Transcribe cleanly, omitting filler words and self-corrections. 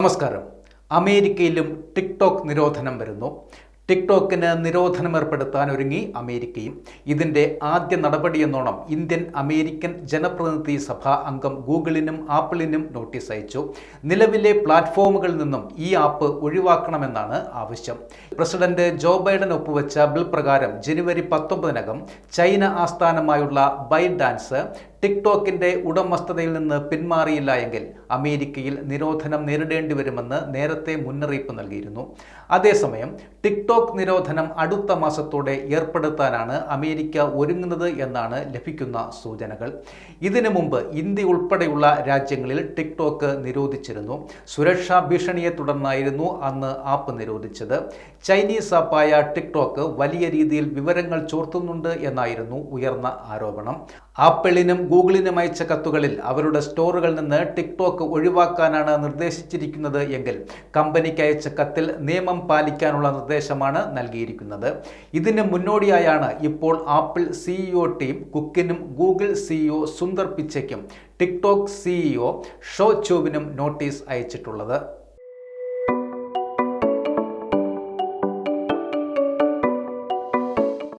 നമസ്കാരം. അമേരിക്കയിലും ടിക്ടോക്ക് നിരോധനം വരുന്നു. ടിക്ടോക്കിന് നിരോധനം ഏർപ്പെടുത്താൻ ഒരുങ്ങി അമേരിക്കയും. ഇതിൻ്റെ ആദ്യ നടപടിയെന്നോണം ഇന്ത്യൻ അമേരിക്കൻ ജനപ്രതിനിധി സഭാ അംഗം ഗൂഗിളിനും ആപ്പിളിനും നോട്ടീസ് അയച്ചു. നിലവിലെ പ്ലാറ്റ്ഫോമുകളിൽ നിന്നും ഈ ആപ്പ് ഒഴിവാക്കണമെന്നാണ് ആവശ്യം. പ്രസിഡന്റ് ജോ ബൈഡൻ ഒപ്പുവെച്ച ബിൽ പ്രകാരം ജനുവരി 19-നകം ചൈന ആസ്ഥാനമായുള്ള ബൈഡാൻസ് ടിക്ടോക്കിന്റെ ഉടമസ്ഥതയിൽ നിന്ന് പിന്മാറിയില്ല എങ്കിൽ അമേരിക്കയിൽ നിരോധനം നേരിടേണ്ടി വരുമെന്ന് നേരത്തെ മുന്നറിയിപ്പ് നൽകിയിരുന്നു. അതേസമയം ടിക്ടോക്ക് നിരോധനം അടുത്ത മാസത്തോടെ ഏർപ്പെടുത്താനാണ് അമേരിക്ക ഒരുങ്ങുന്നത് എന്നാണ് ലഭിക്കുന്ന സൂചനകൾ. ഇതിനു മുമ്പ് ഇന്ത്യ ഉൾപ്പെടെയുള്ള രാജ്യങ്ങളിൽ ടിക്ടോക്ക് നിരോധിച്ചിരുന്നു. സുരക്ഷാ ഭീഷണിയെ തുടർന്നായിരുന്നു അന്ന് ആപ്പ് നിരോധിച്ചത്. ചൈനീസ് ആപ്പായ ടിക്ടോക്ക് വലിയ രീതിയിൽ വിവരങ്ങൾ ചോർത്തുന്നുണ്ട് എന്നായിരുന്നു ഉയർന്ന ആരോപണം. ആപ്പിളിനും ഗൂഗിളിനും അയച്ച കത്തുകളിൽ അവരുടെ സ്റ്റോറുകളിൽ നിന്ന് ടിക്ടോക്ക് ഒഴിവാക്കാനാണ് നിർദ്ദേശിച്ചിരിക്കുന്നത് എങ്കിൽ കമ്പനിക്ക് അയച്ച കത്തിൽ നിയമം പാലിക്കാനുള്ള നിർദ്ദേശമാണ് നൽകിയിരിക്കുന്നത്. ഇതിന് മുന്നോടിയായാണ് ഇപ്പോൾ ആപ്പിൾ സിഇഒ ടീം കുക്കിനും ഗൂഗിൾ സിഇഒ സുന്ദർ പിച്ചയ്ക്കും ടിക്ടോക്ക് സിഇഒ ഷോ ചോവിനും നോട്ടീസ് അയച്ചിട്ടുള്ളത്.